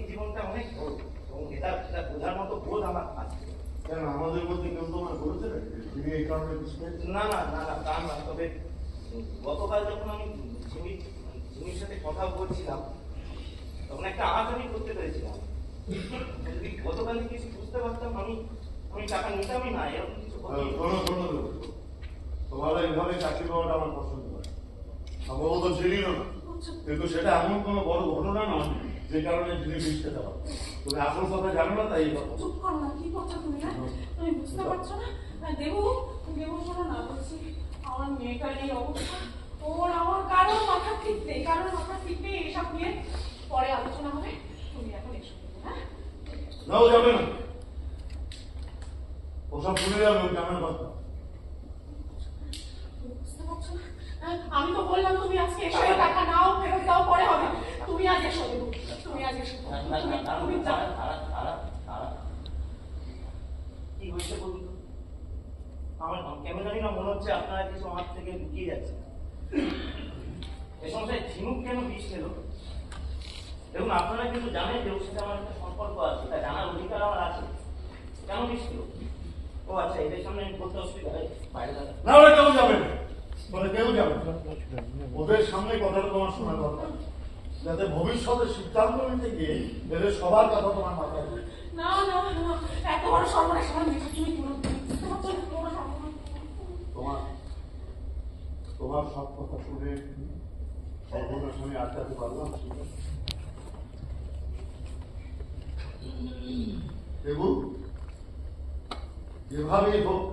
জীবনটা অনেক বড় এবং এটা বোঝার মতো বোধ আমার আছে। কেন আমাদের মধ্যে কেউ তো কারণে বিষ খেয়েছে? না না না না, তা না। তবে গতকাল যখন আমি ঝিমির সাথে কথা বলছিলাম তখন একটা আঁচ আমি করতে পেরেছিলাম। যদি গতকাল কিছু বুঝতে পারতাম আমি টাকা নিতামই না, এরকম কিছু। তোমার এইভাবে চাকরি পাওয়াটা আমার পছন্দ নয়। সম্ভবত ছিলিও না, কিন্তু সেটা এমন কোনো বড় ঘটনা নয় যে কারণে যিনি বিষ খেতে পারে। তুমি আসল কথা জানো না, তাই চুপ করো না। কি করছো তুমি? না তুমি বুঝতে পারছো না? দেবু দেবু শোনো না, বলছি আমার মেয়েটার এই অবস্থা, ওর আমার কারোর মাথা ঠিক নেই, কারোর মাথা ঠিক নেই। এসব নিয়ে পরে আলোচনা হবে, তুমি এখন এসো। হ্যাঁ নাও, যাবে না, ওসব ভুলে যাবে। কেমন কথা বুঝতে পারছো না? আমি তো বললাম তুমি আজকে এসো, টাকা নাও, ফেরত দাও, পরে হবে। তুমি আজ এসো দেবু, তুমি আজ এসো। তুমি যাও। কি হয়েছে বলুন তো? আমার কেমন জানি না মনে হচ্ছে আপনারা কিছু আমার থেকে লুকিয়ে যাচ্ছে। এই সমস্যায় ঝিনুক কেন বিষ খেল? দেখুন, আপনারা কিন্তু জানেন যে ওর সাথে আমার একটা সম্পর্ক আছে, তা জানার অধিকার আমার আছে। কেন বিষ খেল? ও আচ্ছা, এদের সামনে আমি বলতে অসুবিধা হয়, বাইরে যাবে না, ওরা কেউ যাবে না, কেউ যাবে না। ওদের সামনে কথাটা তোমার শোনা দরকার, যাতে ভবিষ্যতে সিদ্ধান্ত নিতে গিয়ে এদের সবার কথা তোমার মাথায় থাকে। না না না, এত বড় সর্বনাশ আমার মেয়েটা তুমি পুরো তোমার সব কথা শুনে সর্বনাশ আমি আটকাতে পারলাম। দেবু, যেভাবেই হোক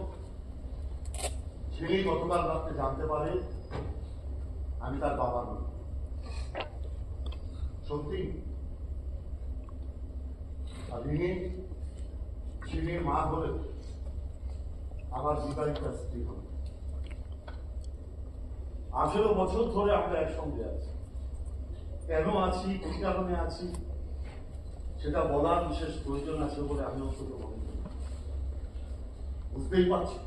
ছেলে গতকাল রাত্রে জানতে পারে আমি তার বাবা নই। সত্যি ছেলের মা হলে আমার বিবাহিতা স্ত্রী হল। 18 বছর ধরে আমরা একসঙ্গে আছি। কেন আছি, কি কারণে আছি, সেটা বলার বিশেষ প্রয়োজন আছে বলে আমি অন্তত মনে করি। বুঝতেই পারছি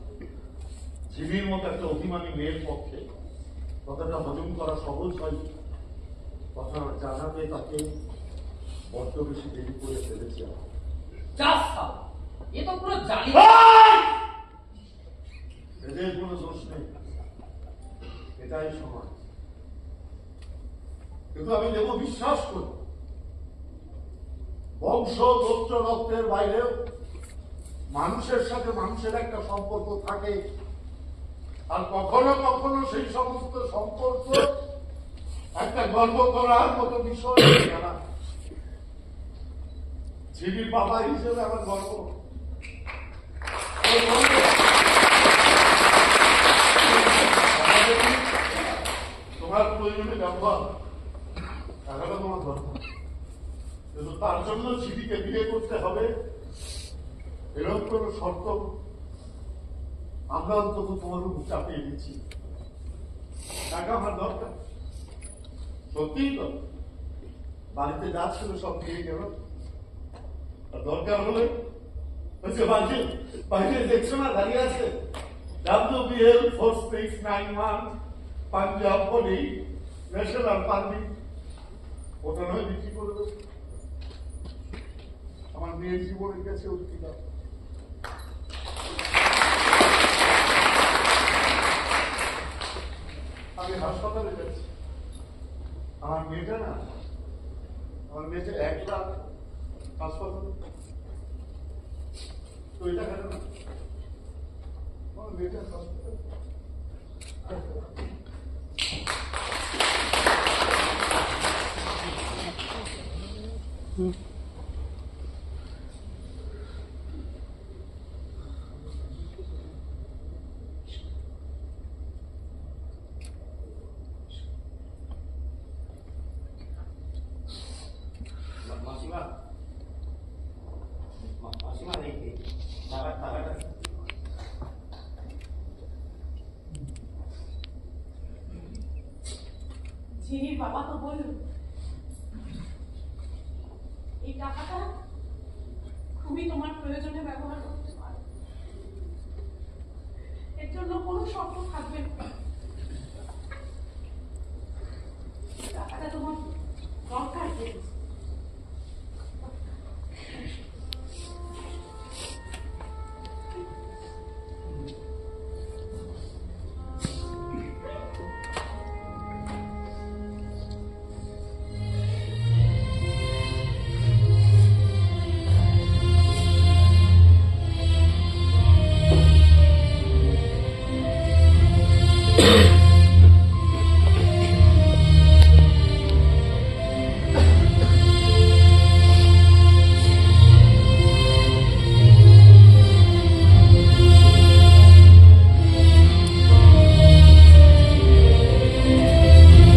ঝিমির মতো একটা অভিমানী মেয়ের পক্ষে কথাটা হজম করা সহজ হয়। কথা জানাতে তাকে বড্ড বেশি দেরি করে ফেলেছে। এদের কোনো দোষ নেই, এটাই সমাজ। কিন্তু আমি দেব বিশ্বাস করি বংশ গোত্র রক্তের বাইরেও মানুষের সাথে মানুষের একটা সম্পর্ক থাকে, আর কখনো কখনো সেই সমস্ত সম্পর্ক একটা গর্ব করার মতো বিষয়। ঝিমির বাবা হিসেবে আমার গর্ব। তোমার প্রয়োজনে ব্যবহার টাকাটা তোমার দরকার, কিন্তু তার জন্য ঝিমিকে বিয়ে করতে হবে এরকম কোন শর্ত আমরা অন্তত তোমার উপর চাপিয়ে দিচ্ছি। টাকা আমার দরকার, সত্যিই তো। বাড়িতে যা ছিল সব দিয়ে গেল, দরকার হলে বাইরে দেখছো না দাঁড়িয়ে আছে WBL 4691 পাঞ্জাব বলি ন্যাশনাল পার্টি, ওটা নয় বিক্রি করে দেবো। আমার মেয়ের জীবনের কাছে অধিকার। আমি হাসপাতালে যাচ্ছি, আমার মেয়েটা 1 লাখ হাসপাতালে, তো এটা কেন না আমার মেয়েটার হাসপাতাল। ঝিমির বাবা তো বলল এই টাকাটা খুবই তোমার প্রয়োজনে ব্যবহার করতে